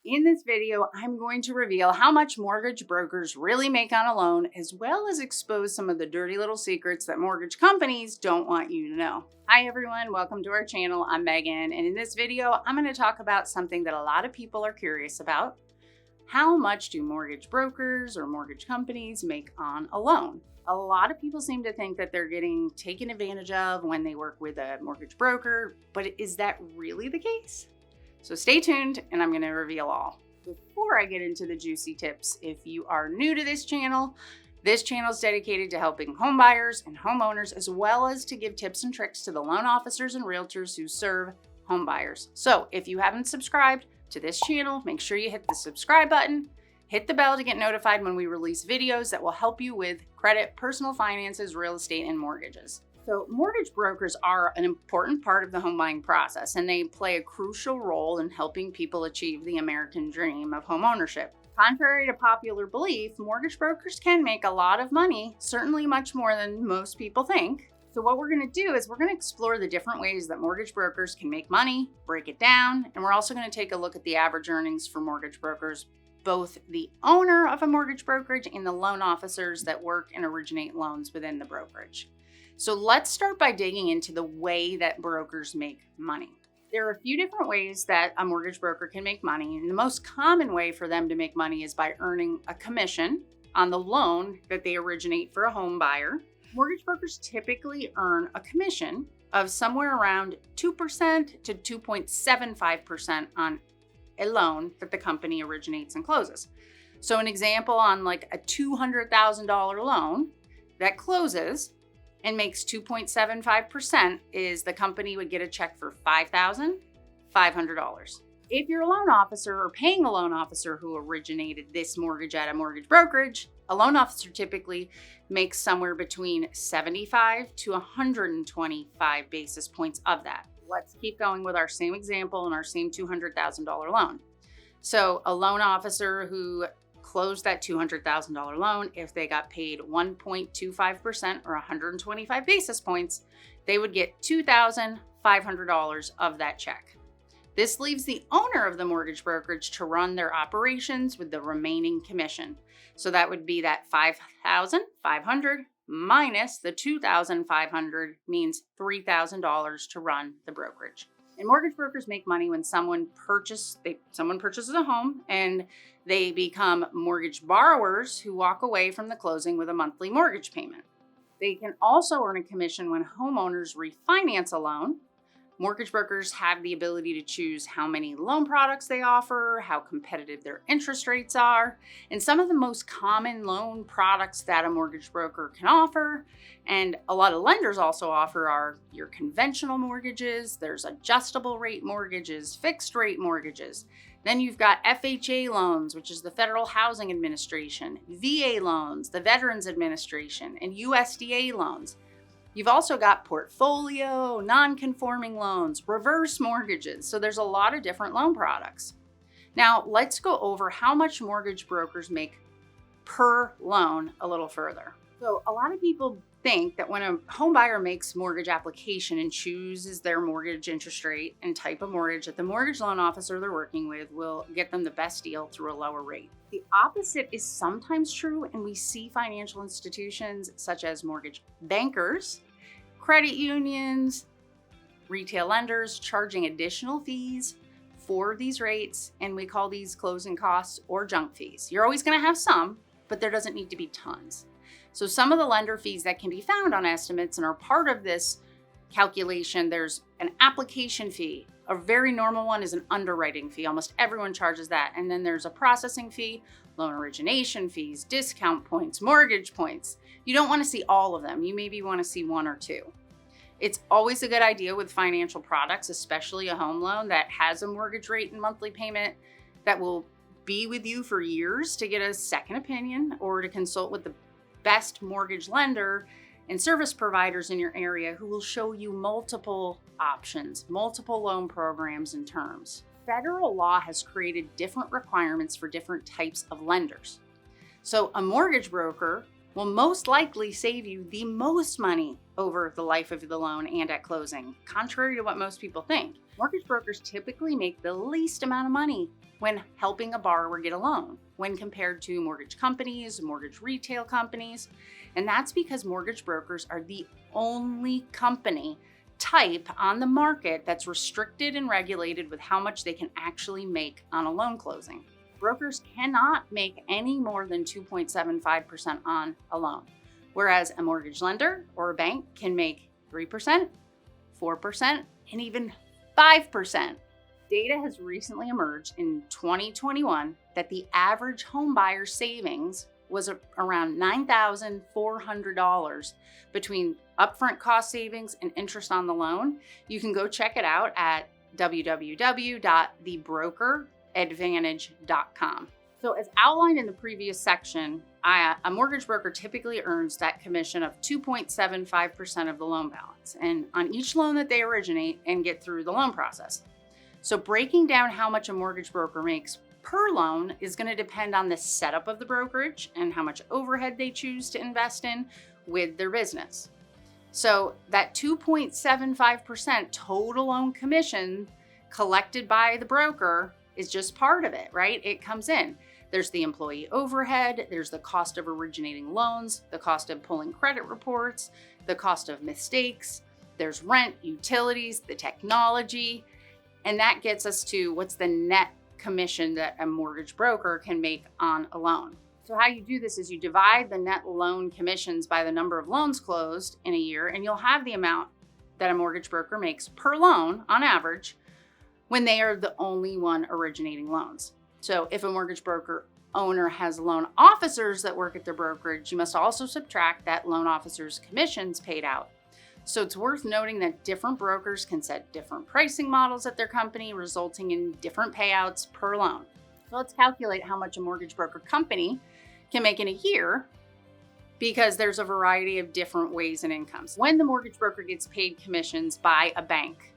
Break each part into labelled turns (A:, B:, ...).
A: In this video, I'm going to reveal how much mortgage brokers really make on a loan, as well as expose some of the dirty little secrets that mortgage companies don't want you to know. Hi everyone, welcome to our channel. I'm Megan, and in this video, I'm going to talk about something that a lot of people are curious about. How much do mortgage brokers or mortgage companies make on a loan? A lot of people seem to think that they're getting taken advantage of when they work with a mortgage broker, but is that really the case? So stay tuned and I'm going to reveal all. Before I get into the juicy tips, if you are new to this channel is dedicated to helping home buyers and homeowners, as well as to give tips and tricks to the loan officers and realtors who serve home buyers. So if you haven't subscribed to this channel, make sure you hit the subscribe button, hit the bell to get notified when we release videos that will help you with credit, personal finances, real estate, and mortgages. So mortgage brokers are an important part of the home buying process, and they play a crucial role in helping people achieve the American dream of home ownership. Contrary to popular belief, mortgage brokers can make a lot of money, certainly much more than most people think. So what we're going to do is we're going to explore the different ways that mortgage brokers can make money, break it down, and we're also going to take a look at the average earnings for mortgage brokers, both the owner of a mortgage brokerage and the loan officers that work and originate loans within the brokerage. So let's start by digging into the way that brokers make money. There are a few different ways that a mortgage broker can make money, and the most common way for them to make money is by earning a commission on the loan that they originate for a home buyer. Mortgage brokers typically earn a commission of somewhere around 2% to 2.75% on a loan that the company originates and closes. So an example on like a $200,000 loan that closes and makes 2.75% is the company would get a check for $5,500. If you're a loan officer or paying a loan officer who originated this mortgage at a mortgage brokerage, a loan officer typically makes somewhere between 75 to 125 basis points of that. Let's keep going with our same example and our same $200,000 loan. So a loan officer who closed that $200,000 loan, if they got paid 1.25% or 125 basis points, they would get $2,500 of that check. This leaves the owner of the mortgage brokerage to run their operations with the remaining commission. So that would be that $5,500 minus the $2,500 means $3,000 to run the brokerage. And mortgage brokers make money when someone purchases a home and they become mortgage borrowers who walk away from the closing with a monthly mortgage payment. They can also earn a commission when homeowners refinance a loan. Mortgage brokers have the ability to choose how many loan products they offer, how competitive their interest rates are, and some of the most common loan products that a mortgage broker can offer, and a lot of lenders also offer, are your conventional mortgages, there's adjustable rate mortgages, fixed rate mortgages. Then you've got FHA loans, which is the Federal Housing Administration, VA loans, the Veterans Administration, and USDA loans. You've also got portfolio, non-conforming loans, reverse mortgages. So there's a lot of different loan products. Now let's go over how much mortgage brokers make per loan a little further. So a lot of people think that when a home buyer makes mortgage application and chooses their mortgage interest rate and type of mortgage, that the mortgage loan officer they're working with will get them the best deal through a lower rate. The opposite is sometimes true, and we see financial institutions such as mortgage bankers, credit unions, retail lenders charging additional fees for these rates, and we call these closing costs or junk fees. You're always going to have some, but there doesn't need to be tons. So some of the lender fees that can be found on estimates and are part of this calculation, there's an application fee. A very normal one is an underwriting fee. Almost everyone charges that. And then there's a processing fee, loan origination fees, discount points, mortgage points. You don't want to see all of them. You maybe want to see one or two. It's always a good idea with financial products, especially a home loan that has a mortgage rate and monthly payment that will be with you for years, to get a second opinion or to consult with the best mortgage lender and service providers in your area who will show you multiple options, multiple loan programs and terms. Federal law has created different requirements for different types of lenders. So a mortgage broker will most likely save you the most money over the life of the loan and at closing, contrary to what most people think. Mortgage brokers typically make the least amount of money when helping a borrower get a loan when compared to mortgage companies, mortgage retail companies. And that's because mortgage brokers are the only company type on the market that's restricted and regulated with how much they can actually make on a loan closing. Brokers cannot make any more than 2.75% on a loan, whereas a mortgage lender or a bank can make 3%, 4%, and even 5%. Data has recently emerged in 2021 that the average home buyer savings was around $9,400 between upfront cost savings and interest on the loan. You can go check it out at www.thebrokeradvantage.com. So as outlined in the previous section, a mortgage broker typically earns that commission of 2.75% of the loan balance and on each loan that they originate and get through the loan process. So breaking down how much a mortgage broker makes per loan is going to depend on the setup of the brokerage and how much overhead they choose to invest in with their business. So that 2.75% total loan commission collected by the broker is just part of it, right? It comes in. There's the employee overhead, there's the cost of originating loans, the cost of pulling credit reports, the cost of mistakes, there's rent, utilities, the technology, and that gets us to what's the net commission that a mortgage broker can make on a loan. So how you do this is you divide the net loan commissions by the number of loans closed in a year, and you'll have the amount that a mortgage broker makes per loan on average when they are the only one originating loans. So if a mortgage broker owner has loan officers that work at their brokerage, you must also subtract that loan officer's commissions paid out. So it's worth noting that different brokers can set different pricing models at their company, resulting in different payouts per loan. So let's calculate how much a mortgage broker company can make in a year, because there's a variety of different ways and incomes. When the mortgage broker gets paid commissions by a bank,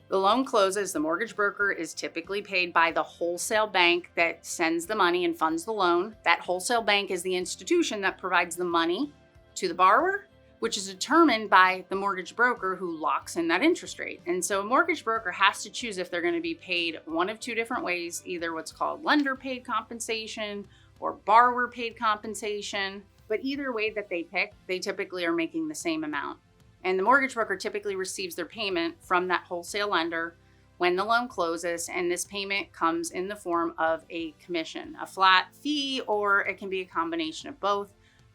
A: the loan closes, the mortgage broker is typically paid by the wholesale bank that sends the money and funds the loan. That wholesale bank is the institution that provides the money to the borrower, which is determined by the mortgage broker who locks in that interest rate. And so a mortgage broker has to choose if they're going to be paid one of two different ways, either what's called lender paid compensation or borrower paid compensation. But either way that they pick, they typically are making the same amount. And the mortgage broker typically receives their payment from that wholesale lender when the loan closes, and this payment comes in the form of a commission, a flat fee, or it can be a combination of both.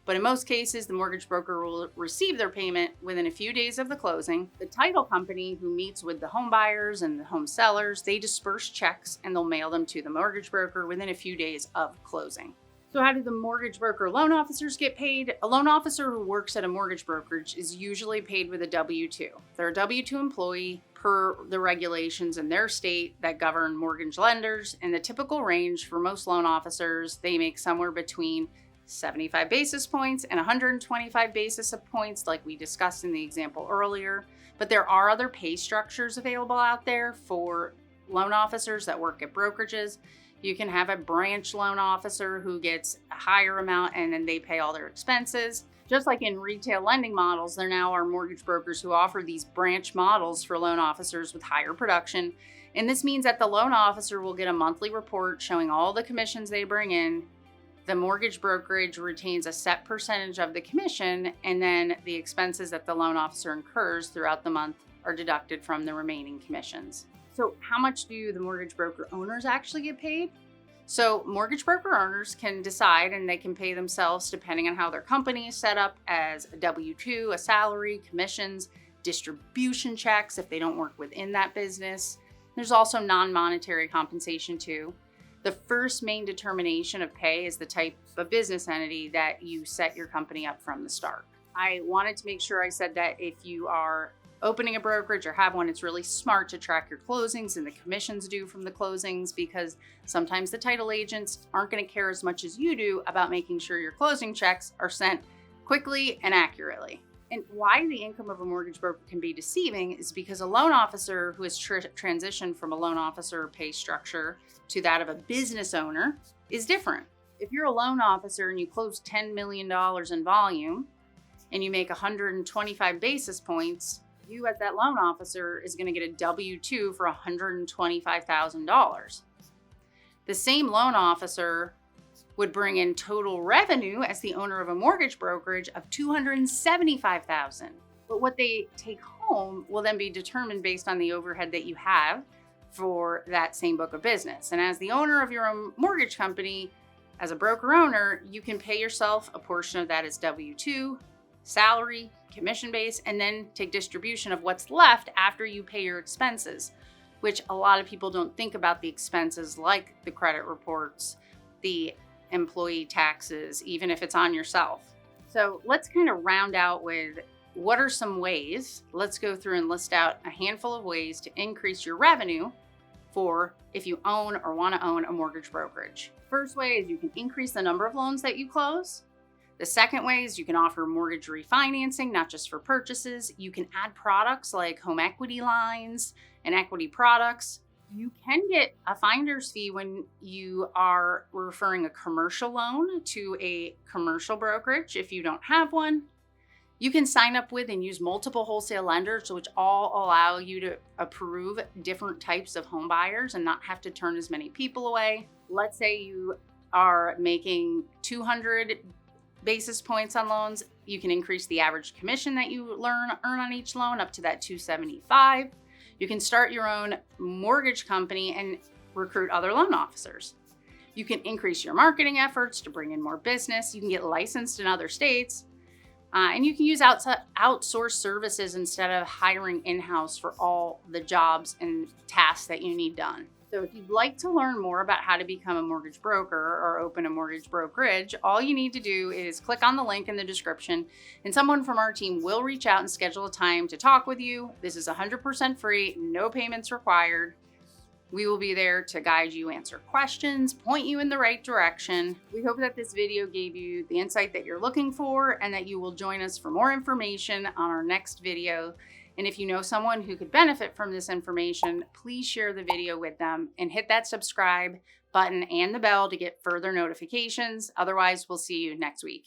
A: But in most cases, the mortgage broker will receive their payment within a few days of the closing. The title company, who meets with the home buyers and the home sellers, they disperse checks and they'll mail them to the mortgage broker within a few days of closing. So how do the mortgage broker loan officers get paid? A loan officer who works at a mortgage brokerage is usually paid with a W-2. They're a W-2 employee per the regulations in their state that govern mortgage lenders. And the typical range for most loan officers, they make somewhere between 75 basis points and 125 basis points, like we discussed in the example earlier. But there are other pay structures available out there for loan officers that work at brokerages. You can have a branch loan officer who gets a higher amount and then they pay all their expenses. Just like in retail lending models, there now are mortgage brokers who offer these branch models for loan officers with higher production. And this means that the loan officer will get a monthly report showing all the commissions they bring in. The mortgage brokerage retains a set percentage of the commission, and then the expenses that the loan officer incurs throughout the month are deducted from the remaining commissions. So how much do the mortgage broker owners actually get paid? So mortgage broker owners can decide, and they can pay themselves depending on how their company is set up, as a W-2, a salary, commissions, distribution checks if they don't work within that business. There's also non-monetary compensation too. The first main determination of pay is the type of business entity that you set your company up from the start. I wanted to make sure I said that if you are opening a brokerage or have one, it's really smart to track your closings and the commissions due from the closings, because sometimes the title agents aren't going to care as much as you do about making sure your closing checks are sent quickly and accurately. And why the income of a mortgage broker can be deceiving is because a loan officer who has transitioned from a loan officer pay structure to that of a business owner is different. if you're a loan officer and you close $10 million in volume and you make 125 basis points, you as that loan officer is going to get a W-2 for $125,000. The same loan officer would bring in total revenue as the owner of a mortgage brokerage of $275,000. But what they take home will then be determined based on the overhead that you have for that same book of business. And as the owner of your own mortgage company, as a broker owner, you can pay yourself a portion of that as W-2, salary, commission base, and then take distribution of what's left after you pay your expenses, which a lot of people don't think about the expenses like the credit reports, the employee taxes, even if it's on yourself. So let's kind of round out with what are some ways. Let's go through and list out a handful of ways to increase your revenue for if you own or want to own a mortgage brokerage. First way is you can increase the number of loans that you close. The second way is you can offer mortgage refinancing, not just for purchases. You can add products like home equity lines and equity products. You can get a finder's fee when you are referring a commercial loan to a commercial brokerage if you don't have one. You can sign up with and use multiple wholesale lenders, which all allow you to approve different types of home buyers and not have to turn as many people away. Let's say you are making 200 basis points on loans. You can increase the average commission that you earn on each loan up to that 275. You can start your own mortgage company and recruit other loan officers. You can increase your marketing efforts to bring in more business. You can get licensed in other states. And you can use outsourced services instead of hiring in-house for all the jobs and tasks that you need done. So if you'd like to learn more about how to become a mortgage broker or open a mortgage brokerage, all you need to do is click on the link in the description and someone from our team will reach out and schedule a time to talk with you. This is 100% free, no payments required. We will be there to guide you, answer questions, point you in the right direction. We hope that this video gave you the insight that you're looking for and that you will join us for more information on our next video. And if you know someone who could benefit from this information, please share the video with them and hit that subscribe button and the bell to get further notifications. Otherwise, we'll see you next week.